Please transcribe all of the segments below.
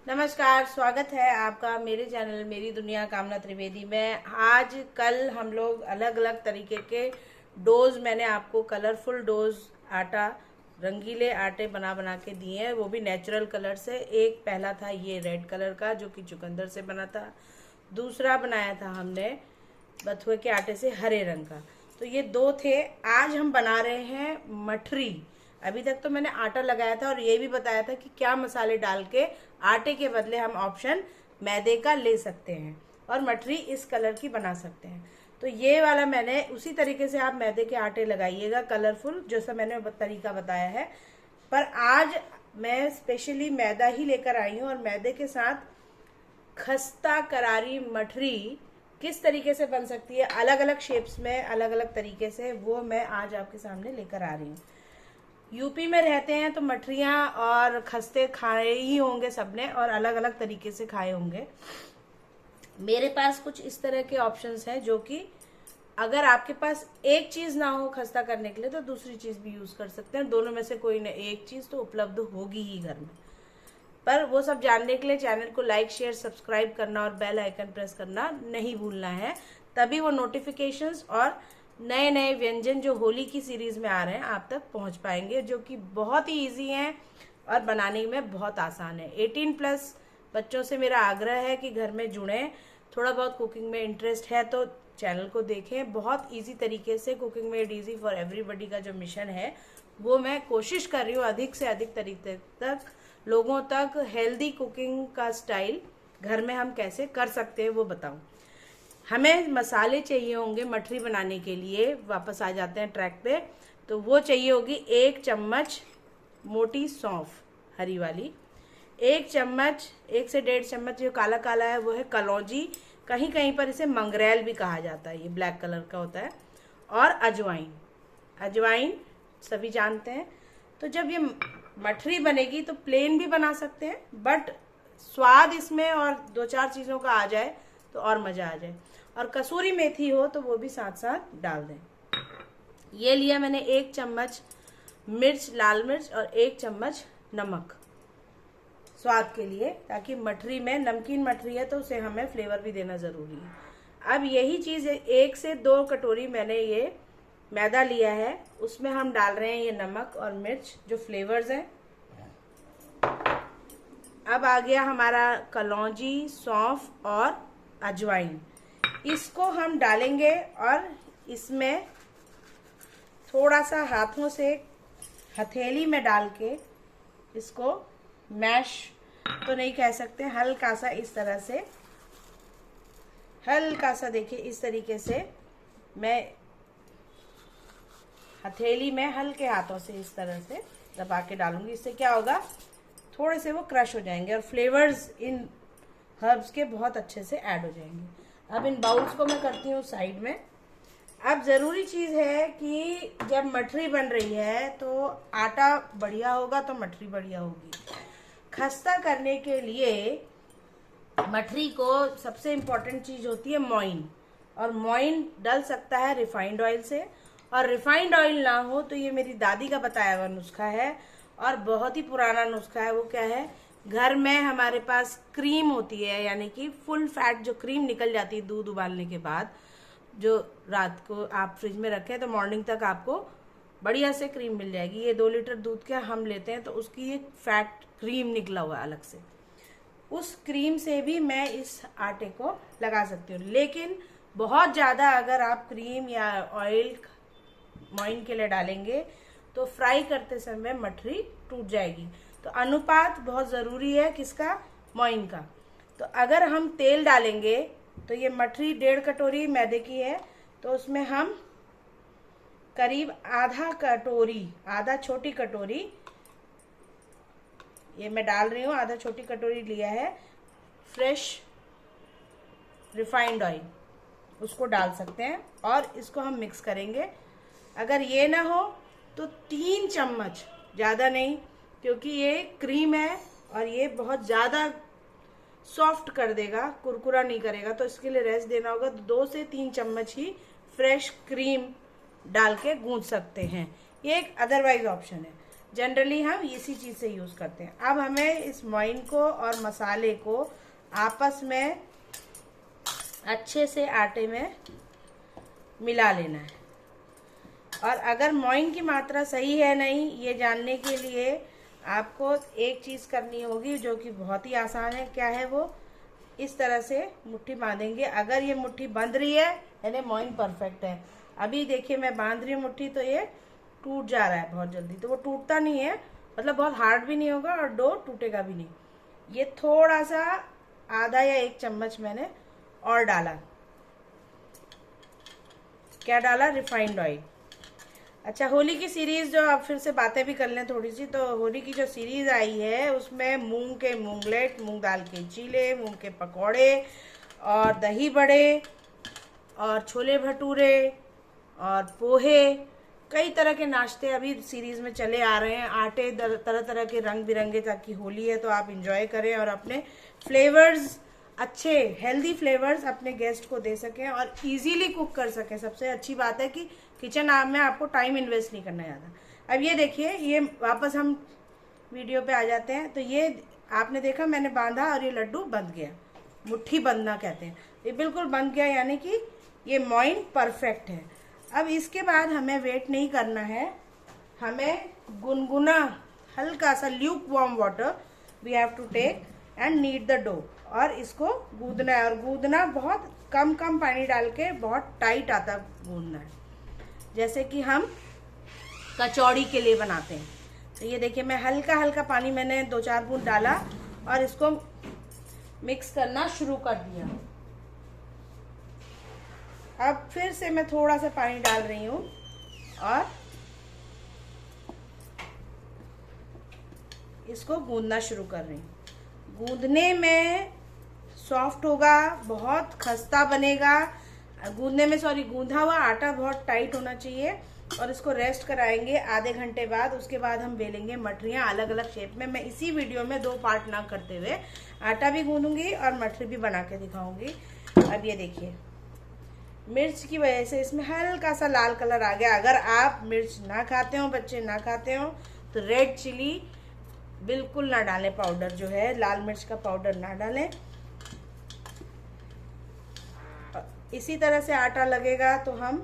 नमस्कार, स्वागत है आपका मेरे चैनल मेरी दुनिया कामना त्रिवेदी में। आज कल हम लोग अलग अलग तरीके के डोज, मैंने आपको कलरफुल डोज आटा, रंगीले आटे बना बना के दिए हैं, वो भी नेचुरल कलर से। एक पहला था ये रेड कलर का जो कि चुकंदर से बना था। दूसरा बनाया था हमने बथुए के आटे से हरे रंग का। तो ये दो थे। आज हम बना रहे हैं मठरी। अभी तक तो मैंने आटा लगाया था और ये भी बताया था कि क्या मसाले डाल के आटे के बदले हम ऑप्शन मैदे का ले सकते हैं और मठरी इस कलर की बना सकते हैं। तो ये वाला मैंने उसी तरीके से आप मैदे के आटे लगाइएगा कलरफुल, जैसा मैंने तरीका बताया है। पर आज मैं स्पेशली मैदा ही लेकर आई हूँ और मैदे के साथ खस्ता करारी मठरी किस तरीके से बन सकती है अलग अलग शेप्स में, अलग अलग तरीके से, वो मैं आज आपके सामने लेकर आ रही हूँ। यूपी में रहते हैं तो मठरियाँ और खस्ते खाए ही होंगे सबने और अलग अलग तरीके से खाए होंगे। मेरे पास कुछ इस तरह के ऑप्शंस हैं जो कि अगर आपके पास एक चीज़ ना हो खस्ता करने के लिए तो दूसरी चीज़ भी यूज़ कर सकते हैं। दोनों में से कोई ना एक चीज़ तो उपलब्ध होगी ही घर में। पर वो सब जानने के लिए चैनल को लाइक, शेयर, सब्सक्राइब करना और बेल आइकन प्रेस करना नहीं भूलना है। तभी वो नोटिफिकेशंस और नए नए व्यंजन जो होली की सीरीज में आ रहे हैं आप तक पहुंच पाएंगे, जो कि बहुत ही इजी हैं और बनाने में बहुत आसान है। 18+ बच्चों से मेरा आग्रह है कि घर में जुड़ें। थोड़ा बहुत कुकिंग में इंटरेस्ट है तो चैनल को देखें। बहुत इजी तरीके से cooking made easy for everybody का जो मिशन है वो मैं कोशिश कर रही हूँ अधिक से अधिक तरीके तक लोगों तक हेल्दी कुकिंग का स्टाइल घर में हम कैसे कर सकते हैं वो बताऊं। हमें मसाले चाहिए होंगे मठरी बनाने के लिए। वापस आ जाते हैं ट्रैक पे। तो वो चाहिए होगी 1 चम्मच मोटी सौंफ हरी वाली, 1 चम्मच, 1 से 1.5 चम्मच जो काला काला है वो है कलौंजी, कहीं कहीं पर इसे मंगरेल भी कहा जाता है, ये ब्लैक कलर का होता है। और अजवाइन, अजवाइन सभी जानते हैं। तो जब ये मठरी बनेगी तो प्लेन भी बना सकते हैं, बट स्वाद इसमें और 2-4 चीज़ों का आ जाए तो और मज़ा आ जाए। और कसूरी मेथी हो तो वो भी साथ साथ डाल दें। ये लिया मैंने 1 चम्मच मिर्च, लाल मिर्च और 1 चम्मच नमक स्वाद के लिए, ताकि मठरी में, नमकीन मठरी है तो उसे हमें फ्लेवर भी देना ज़रूरी है। अब यही चीज़ 1 से 2 कटोरी मैंने ये मैदा लिया है, उसमें हम डाल रहे हैं ये नमक और मिर्च जो फ्लेवर्स हैं। अब आ गया हमारा कलौंजी, सौंफ और अजवाइन। इसको हम डालेंगे और इसमें थोड़ा सा हाथों से हथेली में डाल के इसको मैश तो नहीं कह सकते, हल्का सा इस तरह से, हल्का सा देखिए इस तरीके से मैं हथेली में हल्के हाथों से इस तरह से दबा के डालूंगी। इससे क्या होगा, थोड़े से वो क्रश हो जाएंगे और फ्लेवर्स इन हर्ब्स के बहुत अच्छे से ऐड हो जाएंगे। अब इन बाउल्स को मैं करती हूँ साइड में। अब ज़रूरी चीज़ है कि जब मठरी बन रही है तो आटा बढ़िया होगा तो मठरी बढ़िया होगी। खस्ता करने के लिए मठरी को सबसे इम्पोर्टेंट चीज़ होती है मोइन, और मोइन डल सकता है रिफाइंड ऑयल से, और रिफाइंड ऑयल ना हो तो ये मेरी दादी का बताया हुआ नुस्खा है और बहुत ही पुराना नुस्खा है। वो क्या है, घर में हमारे पास क्रीम होती है, यानी कि फुल फैट जो क्रीम निकल जाती है दूध उबालने के बाद, जो रात को आप फ्रिज में रखें तो मॉर्निंग तक आपको बढ़िया से क्रीम मिल जाएगी। ये 2 लीटर दूध के हम लेते हैं तो उसकी ये फैट क्रीम निकला हुआ है अलग से। उस क्रीम से भी मैं इस आटे को लगा सकती हूँ, लेकिन बहुत ज़्यादा अगर आप क्रीम या ऑयल मोइन के लिए डालेंगे तो फ्राई करते समय मठरी टूट जाएगी। तो अनुपात बहुत ज़रूरी है किसका, मोइन का। तो अगर हम तेल डालेंगे तो ये मठरी 1.5 कटोरी मैदे की है तो उसमें हम करीब आधा कटोरी, आधा छोटी कटोरी, ये मैं डाल रही हूँ, आधा छोटी कटोरी लिया है फ्रेश रिफाइंड ऑयल, उसको डाल सकते हैं और इसको हम मिक्स करेंगे। अगर ये ना हो तो 3 चम्मच, ज़्यादा नहीं, क्योंकि ये क्रीम है और ये बहुत ज़्यादा सॉफ्ट कर देगा, कुरकुरा नहीं करेगा, तो इसके लिए रेस्ट देना होगा। 2 से 3 चम्मच ही फ्रेश क्रीम डाल के गूंथ सकते हैं। ये एक अदरवाइज ऑप्शन है। जनरली हम इसी चीज़ से यूज़ करते हैं। अब हमें इस मोइन को और मसाले को आपस में अच्छे से आटे में मिला लेना है। और अगर मोइन की मात्रा सही है नहीं, ये जानने के लिए आपको एक चीज़ करनी होगी जो कि बहुत ही आसान है। क्या है वो? इस तरह से मुट्ठी बांधेंगे। अगर ये मुट्ठी बंध रही है यानी मोइन परफेक्ट है। अभी देखिए मैं बांध रही हूँ मुट्ठी, तो ये टूट जा रहा है बहुत जल्दी। तो वो टूटता नहीं है, मतलब बहुत हार्ड भी नहीं होगा और डो टूटेगा भी नहीं। ये थोड़ा सा आधा या 1 चम्मच मैंने और डाला। क्या डाला? Refined oil. अच्छा, होली की सीरीज जो, आप फिर से बातें भी कर लें थोड़ी सी, तो होली की जो सीरीज आई है उसमें मूंग के मूंगलेट, मूंग दाल के चीले, मूंग के पकौड़े और दही बड़े और छोले भटूरे और पोहे, कई तरह के नाश्ते अभी सीरीज में चले आ रहे हैं। आटे तरह तरह के रंग बिरंगे, ताकि होली है तो आप इंजॉय करें और अपने फ्लेवर्स, अच्छे हेल्दी फ्लेवर्स अपने गेस्ट को दे सकें और इजीली कुक कर सकें। सबसे अच्छी बात है कि किचन में आपको टाइम इन्वेस्ट नहीं करना ज़्यादा। अब ये देखिए, ये वापस हम वीडियो पे आ जाते हैं। तो ये आपने देखा मैंने बांधा और ये लड्डू बंध गया। मुट्ठी बंधना कहते हैं, ये बिल्कुल बंध गया, यानी कि ये मोइन परफेक्ट है। अब इसके बाद हमें वेट नहीं करना है, हमें गुनगुना हल्का सा lukewarm water we have to take and need the dough, और इसको गूंदना है। और गूंदना बहुत कम पानी डाल के बहुत टाइट आटा गूंदना है, जैसे कि हम कचौड़ी के लिए बनाते हैं। तो ये देखिए मैं हल्का पानी मैंने 2-4 बूंद डाला और इसको मिक्स करना शुरू कर दिया। अब फिर से मैं थोड़ा सा पानी डाल रही हूँ और इसको गूंदना शुरू कर रही हूँ। गूंदने में सॉफ्ट होगा, बहुत खस्ता बनेगा। गूंधा हुआ आटा बहुत टाइट होना चाहिए। और इसको रेस्ट कराएंगे आधे घंटे बाद। उसके बाद हम बेलेंगे मठरियाँ अलग अलग शेप में। मैं इसी वीडियो में 2 पार्ट ना करते हुए आटा भी गूंदूंगी और मठरी भी बना के दिखाऊंगी। अब ये देखिए, मिर्च की वजह से इसमें हल्का सा लाल कलर आ गया। अगर आप मिर्च ना खाते हो, बच्चे ना खाते हो, तो रेड चिली बिल्कुल ना डालें, पाउडर जो है लाल मिर्च का पाउडर ना डालें। इसी तरह से आटा लगेगा तो हम,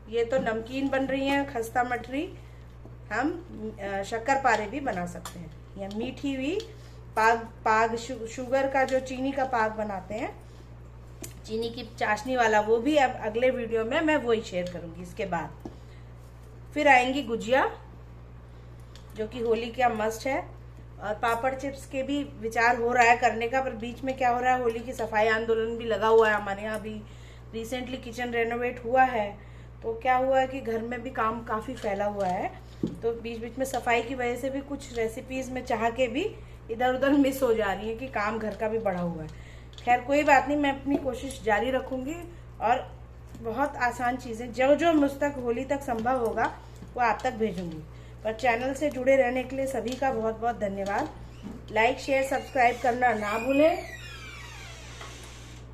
ये तो नमकीन बन रही है खस्ता मठरी, हम शक्कर पारे भी बना सकते हैं, या मीठी हुई पाग शुगर का जो चीनी का पाग बनाते हैं, चीनी की चाशनी वाला, वो भी अब अगले वीडियो में मैं वही शेयर करूंगी। इसके बाद फिर आएंगी गुजिया, जो कि होली का मस्ट है। और पापड़ चिप्स के भी विचार हो रहा है करने का, पर बीच में क्या हो रहा है, होली की सफाई आंदोलन भी लगा हुआ है हमारे यहाँ। भी रिसेंटली किचन रेनोवेट हुआ है, तो क्या हुआ है कि घर में भी काम काफ़ी फैला हुआ है। तो बीच में सफाई की वजह से भी कुछ रेसिपीज़ में चाह के भी इधर उधर मिस हो जा रही है, कि काम घर का भी बढ़ा हुआ है। खैर कोई बात नहीं, मैं अपनी कोशिश जारी रखूँगी और बहुत आसान चीज़ें जो मुझ तक होली तक संभव होगा वो आप तक भेजूँगी। पर चैनल से जुड़े रहने के लिए सभी का बहुत बहुत धन्यवाद। लाइक शेयर सब्सक्राइब करना ना भूलें,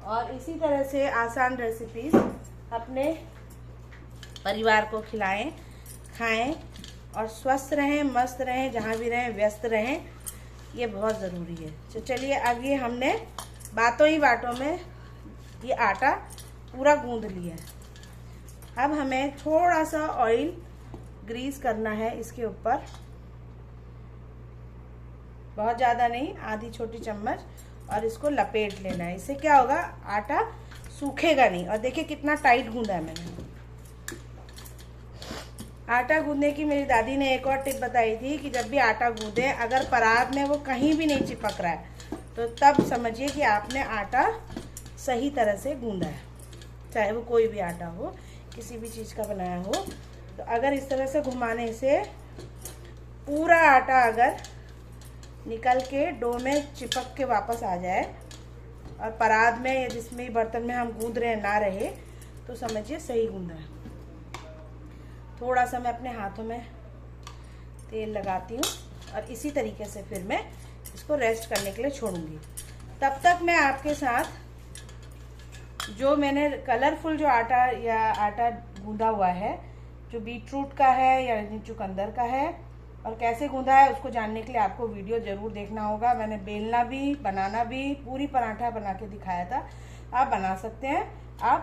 और इसी तरह से आसान रेसिपीज़ अपने परिवार को खिलाएं, खाएं और स्वस्थ रहें, मस्त रहें, जहाँ भी रहें व्यस्त रहें, ये बहुत ज़रूरी है। तो चलिए, अब ये हमने बातों ही बातों में ये आटा पूरा गूंद लिया है। अब हमें थोड़ा सा ऑयल ग्रीस करना है इसके ऊपर, बहुत ज़्यादा नहीं, आधी छोटी चम्मच, और इसको लपेट लेना है। इससे क्या होगा, आटा सूखेगा नहीं। और देखिए कितना टाइट गूंदा है मैंने। आटा गूंदने की मेरी दादी ने एक और टिप बताई थी कि जब भी आटा गूंदे, अगर परात में वो कहीं भी नहीं चिपक रहा है, तो तब समझिए कि आपने आटा सही तरह से गूंदा है। चाहे वो कोई भी आटा हो, किसी भी चीज़ का बनाया हो, तो अगर इस तरह से घुमाने से पूरा आटा अगर निकल के डो में चिपक के वापस आ जाए और परात में या जिसमें बर्तन में हम गूंद रहे ना रहे, तो समझिए सही गूंदा है। थोड़ा सा मैं अपने हाथों में तेल लगाती हूँ और इसी तरीके से फिर मैं इसको रेस्ट करने के लिए छोड़ूंगी। तब तक मैं आपके साथ जो मैंने कलरफुल जो आटा गूंदा हुआ है, जो बीटरूट का है या चुकंदर का है। और कैसे गूंदा है उसको जानने के लिए आपको वीडियो ज़रूर देखना होगा। मैंने बेलना भी, बनाना भी, पूरी पराठा बना के दिखाया था। आप बना सकते हैं।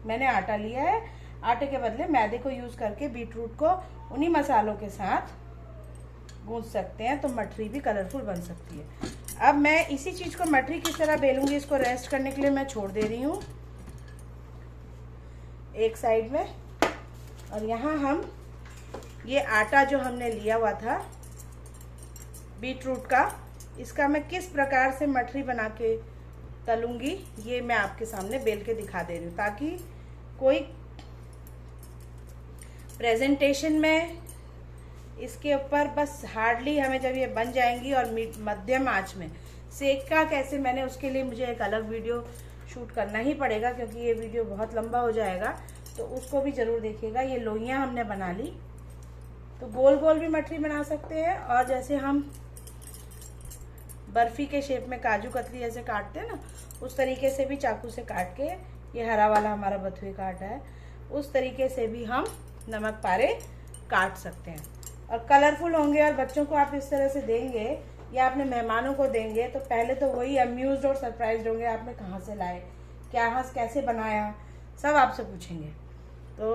मैंने आटा लिया है, आटे के बदले मैदे को यूज़ करके बीटरूट को उन्हीं मसालों के साथ गूंद सकते हैं, तो मठरी भी कलरफुल बन सकती है। अब मैं इसी चीज़ को मठरी किस तरह बेलूंगी, इसको रेस्ट करने के लिए मैं छोड़ दे रही हूँ एक साइड में। और यहाँ हम ये आटा जो हमने लिया हुआ था बीटरूट का, इसका मैं किस प्रकार से मठरी बना के तलूंगी ये मैं आपके सामने बेल के दिखा दे रही हूँ, ताकि कोई प्रेजेंटेशन में इसके ऊपर बस हार्डली हमें जब ये बन जाएंगी और मध्यम आंच में सेका कैसे, मैंने उसके लिए मुझे एक अलग वीडियो शूट करना ही पड़ेगा क्योंकि ये वीडियो बहुत लंबा हो जाएगा, तो उसको भी ज़रूर देखिएगा। ये लोइयाँ हमने बना ली, तो गोल गोल भी मठरी बना सकते हैं, और जैसे हम बर्फ़ी के शेप में काजू कतली जैसे काटते हैं ना, उस तरीके से भी चाकू से काट के, ये हरा वाला हमारा बथुए का आटा है, उस तरीके से भी हम नमक पारे काट सकते हैं। और कलरफुल होंगे। और बच्चों को आप इस तरह से देंगे या अपने मेहमानों को देंगे तो पहले तो वही अम्यूज्ड और सरप्राइज्ड होंगे, आपने कहाँ से लाए, कैसे बनाया, सब आपसे पूछेंगे। तो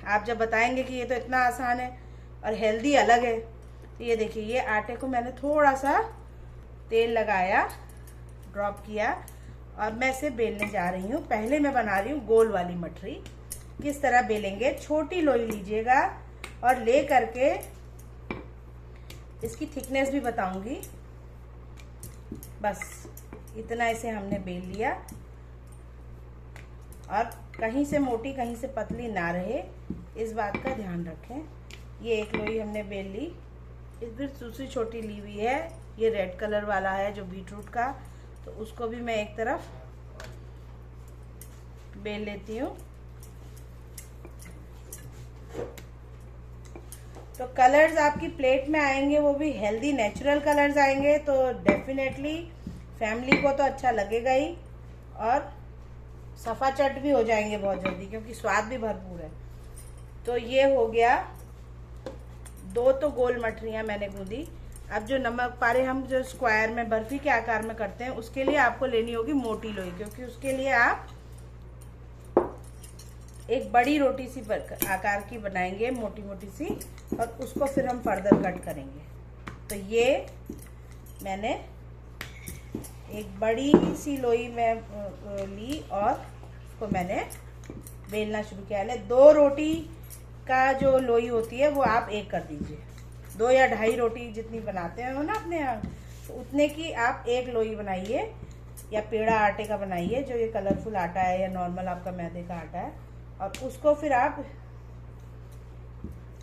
आप जब बताएंगे कि ये तो इतना आसान है और हेल्दी अलग है, तो ये देखिए, ये आटे को मैंने थोड़ा सा तेल लगाया, ड्रॉप किया, और मैं इसे बेलने जा रही हूँ। पहले मैं बना रही हूँ गोल वाली मठरी। किस तरह बेलेंगे, छोटी लोई लीजिएगा और ले करके इसकी थिकनेस भी बताऊंगी। बस इतना इसे हमने बेल लिया, और कहीं से मोटी कहीं से पतली ना रहे, इस बात का ध्यान रखें। ये एक लोई हमने बेल ली। इस फिर दूसरी छोटी ली हुई है, ये रेड कलर वाला है जो बीटरूट का, तो उसको भी मैं एक तरफ बेल लेती हूँ। तो कलर्स आपकी प्लेट में आएंगे, वो भी हेल्दी नेचुरल कलर्स आएंगे, तो डेफिनेटली फैमिली को तो अच्छा लगेगा ही, और सफ़ा चट भी हो जाएंगे बहुत जल्दी क्योंकि स्वाद भी भरपूर है। तो ये हो गया, 2 तो गोल मठरियाँ मैंने गूंदी। अब जो नमक पारे हम जो स्क्वायर में बर्फी के आकार में करते हैं, उसके लिए आपको लेनी होगी मोटी लोई, क्योंकि उसके लिए आप एक बड़ी रोटी सी आकार की बनाएंगे, मोटी मोटी सी, और उसको फिर हम फर्दर कट करेंगे। तो ये मैंने एक बड़ी सी लोई में ली और उसको मैंने बेलना शुरू किया। 2 रोटी का जो लोई होती है वो आप एक कर दीजिए, 2 या 2.5 रोटी जितनी बनाते हैं ना अपने यहाँ, तो उतने की आप एक लोई बनाइए, या पेड़ा आटे का बनाइए, जो ये कलरफुल आटा है, या नॉर्मल आपका मैदे का आटा है, और उसको फिर आप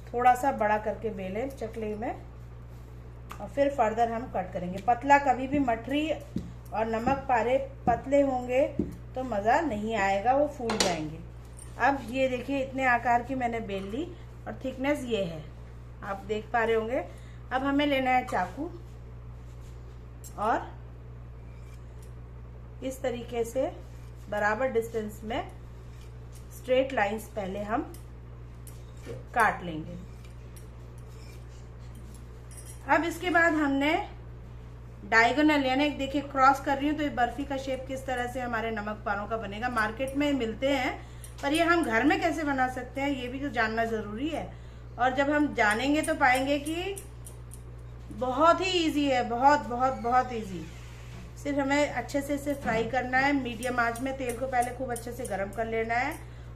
थोड़ा सा बड़ा करके बेलें चकले में, और फिर फर्दर हम कट करेंगे। पतला कभी भी मठरी और नमक पारे पतले होंगे तो मज़ा नहीं आएगा, वो फूल जाएंगे। अब ये देखिए, इतने आकार की मैंने बेल ली, और थिकनेस ये है, आप देख पा रहे होंगे। अब हमें लेना है चाकू, और इस तरीके से बराबर डिस्टेंस में स्ट्रेट लाइंस पहले हम काट लेंगे। अब इसके बाद हमने डायगोनल, यानी देखिए क्रॉस कर रही हूँ, तो ये बर्फी का शेप किस तरह से हमारे नमक पारों का बनेगा। मार्केट में मिलते हैं, पर ये हम घर में कैसे बना सकते हैं ये भी तो जानना ज़रूरी है। और जब हम जानेंगे तो पाएंगे कि बहुत ही इजी है, बहुत बहुत बहुत इजी। सिर्फ हमें अच्छे से इसे फ्राई करना है। मीडियम आंच में तेल को पहले खूब अच्छे से गर्म कर लेना है,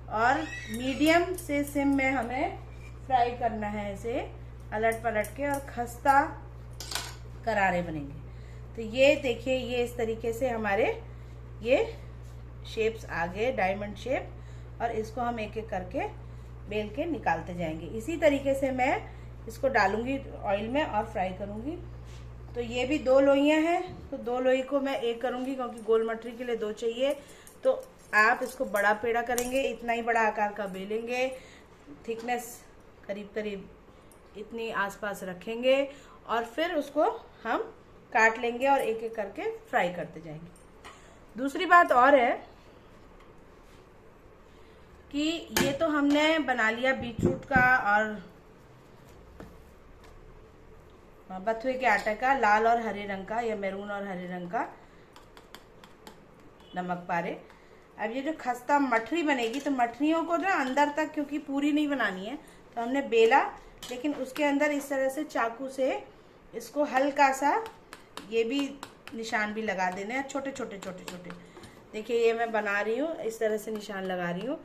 और मीडियम से सिम में हमें फ्राई करना है इसे, अलट पलट के, और खस्ता करारे बनेंगे। तो ये देखिए, ये इस तरीके से हमारे ये शेप्स आ गए, डायमंड शेप, और इसको हम एक एक करके बेल के निकालते जाएंगे। इसी तरीके से मैं इसको डालूंगी ऑयल में और फ्राई करूंगी। तो ये भी 2 लोइयाँ हैं, तो 2 लोई को मैं एक करूंगी क्योंकि गोल मठरी के लिए 2 चाहिए। तो आप इसको बड़ा पेड़ा करेंगे, इतना ही बड़ा आकार का बेलेंगे, थिकनेस करीब करीब इतनी आसपास रखेंगे, और फिर उसको हम काट लेंगे और एक एक करके फ्राई करते जाएंगे। दूसरी बात और है, कि ये तो हमने बना लिया बीटरूट का और बथुए के आटे का, लाल और हरे रंग का या मैरून और हरे रंग का नमक पारे। अब ये जो खस्ता मठरी बनेगी तो मठरियों को ना अंदर तक, क्योंकि पूरी नहीं बनानी है, तो हमने बेला, लेकिन उसके अंदर इस तरह से चाकू से इसको हल्का सा ये भी निशान भी लगा देने हैं, छोटे छोटे छोटे छोटे। देखिए ये मैं बना रही हूँ, इस तरह से निशान लगा रही हूँ,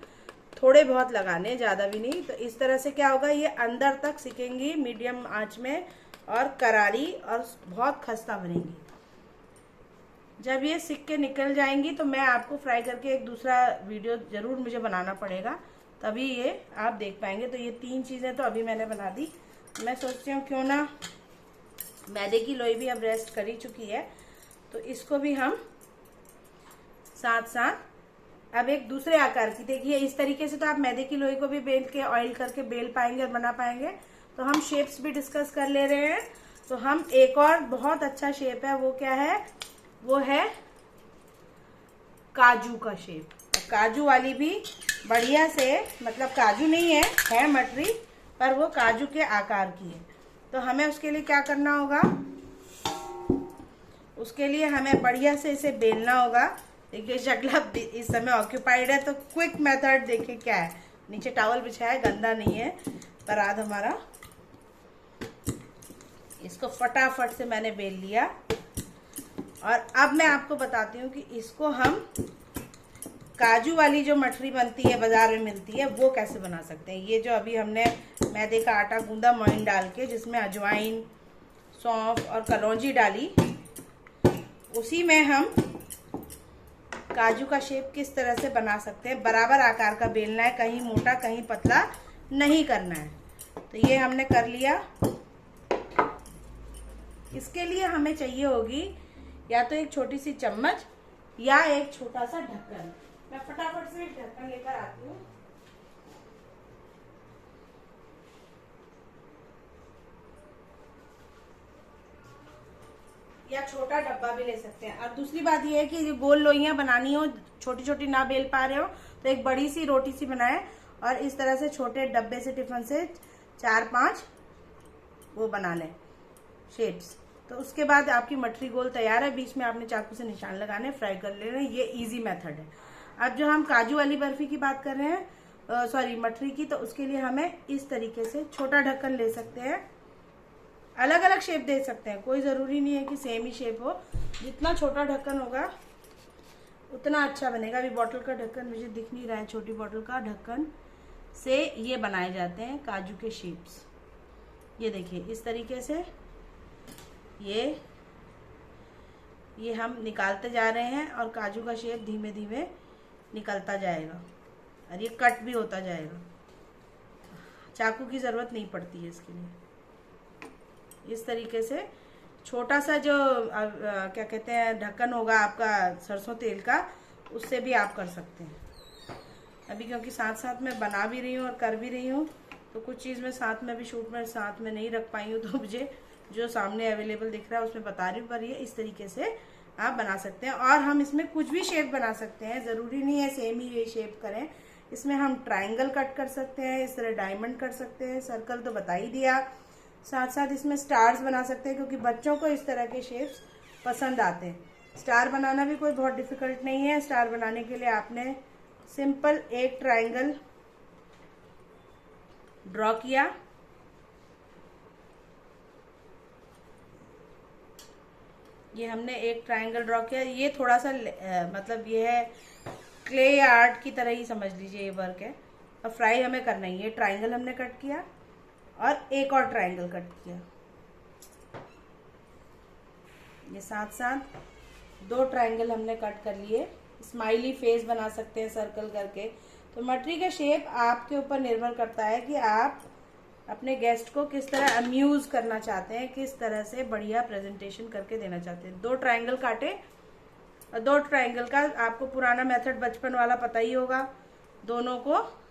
थोड़े बहुत लगाने, ज़्यादा भी नहीं। तो इस तरह से क्या होगा, ये अंदर तक सिकेंगी मीडियम आंच में और करारी और बहुत खस्ता बनेंगी। जब ये सिक के निकल जाएंगी तो मैं आपको फ्राई करके एक दूसरा वीडियो ज़रूर मुझे बनाना पड़ेगा, तभी ये आप देख पाएंगे। तो ये 3 चीज़ें तो अभी मैंने बना दी। मैं सोचती हूँ क्यों ना, मैदे की लोई भी अब रेस्ट कर ही चुकी है, तो इसको भी हम साथ साथ अब एक दूसरे आकार की, देखिए इस तरीके से तो आप मैदे की लोई को भी बेल के ऑयल करके बेल पाएंगे और बना पाएंगे। तो हम शेप्स भी डिस्कस कर ले रहे हैं। तो हम एक और बहुत अच्छा शेप है, वो क्या है, वो है काजू का शेप। काजू वाली भी बढ़िया से, मतलब काजू नहीं है मटरी, पर वो काजू के आकार की है। तो हमें उसके लिए क्या करना होगा, उसके लिए हमें बढ़िया से इसे बेलना होगा। देखिए शक्ला इस समय ऑक्यूपाइड है, तो क्विक मेथड देखिए क्या है, नीचे टॉवल बिछाया, गंदा नहीं है परात हमारा। इसको फटाफट से मैंने बेल लिया और अब मैं आपको बताती हूँ कि इसको हम काजू वाली जो मठरी बनती है बाजार में मिलती है वो कैसे बना सकते हैं। ये जो अभी हमने मैदे का आटा गूंदा मोइन डाल के, जिसमें अजवाइन, सौंफ और कलौंजी डाली, उसी में हम काजू का शेप किस तरह से बना सकते हैं। बराबर आकार का बेलना है, कहीं मोटा कहीं पतला नहीं करना है। तो ये हमने कर लिया। इसके लिए हमें चाहिए होगी या तो एक छोटी सी चम्मच या एक छोटा सा ढक्कन। मैं फटाफट से एक ढक्कन लेकर आती हूँ। या छोटा डब्बा भी ले सकते हैं। और दूसरी बात यह है कि गोल लोइयां बनानी हो, छोटी छोटी ना बेल पा रहे हो, तो एक बड़ी सी रोटी सी बनाए और इस तरह से छोटे डब्बे से, टिफिन से 4-5 वो बना लें शेप्स। तो उसके बाद आपकी मठरी गोल तैयार है। बीच में आपने चाकू से निशान लगाने, फ्राई कर लेना। ये इजी मेथड है। अब जो हम काजू वाली बर्फी की बात कर रहे हैं, सॉरी मठरी की, तो उसके लिए हमें इस तरीके से छोटा ढक्कन ले सकते हैं। अलग अलग शेप दे सकते हैं, कोई ज़रूरी नहीं है कि सेम ही शेप हो। जितना छोटा ढक्कन होगा उतना अच्छा बनेगा। अभी बॉटल का ढक्कन मुझे दिख नहीं रहा है, छोटी बॉटल का ढक्कन से ये बनाए जाते हैं काजू के शेप्स। ये देखिए इस तरीके से ये हम निकालते जा रहे हैं और काजू का शेप धीमे धीमे निकलता जाएगा और ये कट भी होता जाएगा। चाकू की ज़रूरत नहीं पड़ती है इसके लिए। इस तरीके से छोटा सा जो क्या कहते हैं ढक्कन होगा आपका सरसों तेल का, उससे भी आप कर सकते हैं। अभी क्योंकि साथ साथ में बना भी रही हूँ और कर भी रही हूँ, तो कुछ चीज़ मैं साथ में भी शूट में साथ में नहीं रख पाई हूँ, तो मुझे जो सामने अवेलेबल दिख रहा है उसमें बता रही हूँ। पर ये इस तरीके से आप बना सकते हैं और हम इसमें कुछ भी शेप बना सकते हैं, ज़रूरी नहीं है सेम ही ये शेप करें। इसमें हम ट्रायंगल कट कर सकते हैं, इस तरह डायमंड कर सकते हैं, सर्कल तो बता ही दिया। साथ साथ इसमें स्टार्स बना सकते हैं, क्योंकि बच्चों को इस तरह के शेप्स पसंद आते हैं। स्टार बनाना भी कोई बहुत डिफिकल्ट नहीं है। स्टार बनाने के लिए आपने सिंपल एक ट्रायंगल ड्रॉ किया, ये हमने एक ट्रायंगल ड्रॉ किया। ये थोड़ा सा मतलब ये है क्ले आर्ट की तरह ही समझ लीजिए, ये वर्क है। और फ्राई हमें करना ही है। ट्रायंगल हमने कट किया और एक और ट्रायंगल कट किया। ये साथ साथ 2 ट्रायंगल हमने कट कर लिए। स्माइली फेस बना सकते हैं सर्कल करके। तो मटरी का शेप आपके ऊपर निर्भर करता है कि आप अपने गेस्ट को किस तरह अम्यूज करना चाहते हैं, किस तरह से बढ़िया प्रेजेंटेशन करके देना चाहते हैं। 2 ट्रायंगल काटे और 2 ट्रायंगल का आपको पुराना मेथड बचपन वाला पता ही होगा। दोनों को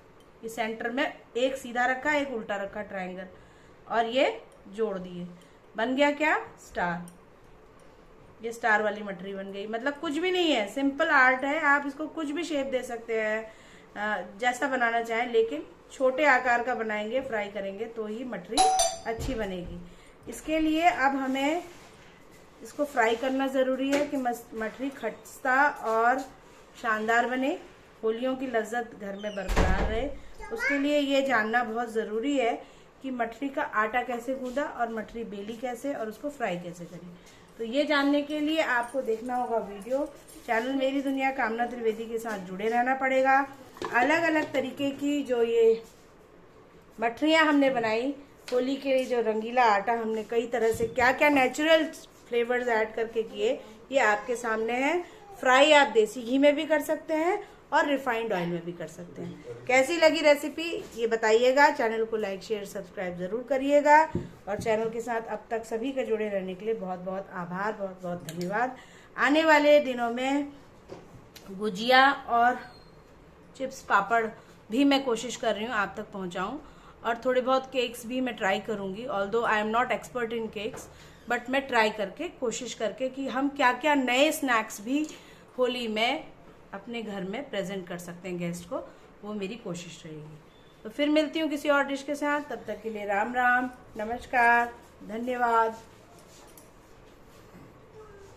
इस सेंटर में एक सीधा रखा, एक उल्टा रखा ट्रायंगल, और ये जोड़ दिए। बन गया क्या? स्टार। ये स्टार वाली मटरी बन गई। मतलब कुछ भी नहीं है, सिंपल आर्ट है। आप इसको कुछ भी शेप दे सकते हैं। जैसा बनाना चाहें, लेकिन छोटे आकार का बनाएंगे, फ्राई करेंगे तो ही मठरी अच्छी बनेगी। इसके लिए अब हमें इसको फ्राई करना ज़रूरी है कि मठरी खस्ता और शानदार बने, होलियों की लज्जत घर में बरकरार रहे। उसके लिए ये जानना बहुत ज़रूरी है कि मठरी का आटा कैसे गूंदा और मठरी बेली कैसे और उसको फ्राई कैसे करें। तो ये जानने के लिए आपको देखना होगा वीडियो। चैनल मेरी दुनिया कामना त्रिवेदी के साथ जुड़े रहना पड़ेगा। अलग अलग तरीके की जो ये मठरियाँ हमने बनाई, होली के लिए जो रंगीला आटा हमने कई तरह से क्या क्या नेचुरल फ्लेवर्स ऐड करके किए, ये आपके सामने है। फ्राई आप देसी घी में भी कर सकते हैं और रिफाइंड ऑयल में भी कर सकते हैं। कैसी लगी रेसिपी ये बताइएगा। चैनल को लाइक शेयर सब्सक्राइब ज़रूर करिएगा और चैनल के साथ अब तक सभी का जुड़े रहने के लिए बहुत बहुत आभार, बहुत बहुत धन्यवाद। आने वाले दिनों में गुजिया और चिप्स पापड़ भी मैं कोशिश कर रही हूँ आप तक पहुँचाऊँ, और थोड़े बहुत केक्स भी मैं ट्राई करूँगी। Although I am not expert in cakes, but मैं ट्राई करके कोशिश करके कि हम क्या क्या नए स्नैक्स भी होली में अपने घर में प्रेजेंट कर सकते हैं गेस्ट को, वो मेरी कोशिश रहेगी। तो फिर मिलती हूँ किसी और डिश के साथ, तब तक के लिए राम राम, नमस्कार, धन्यवाद।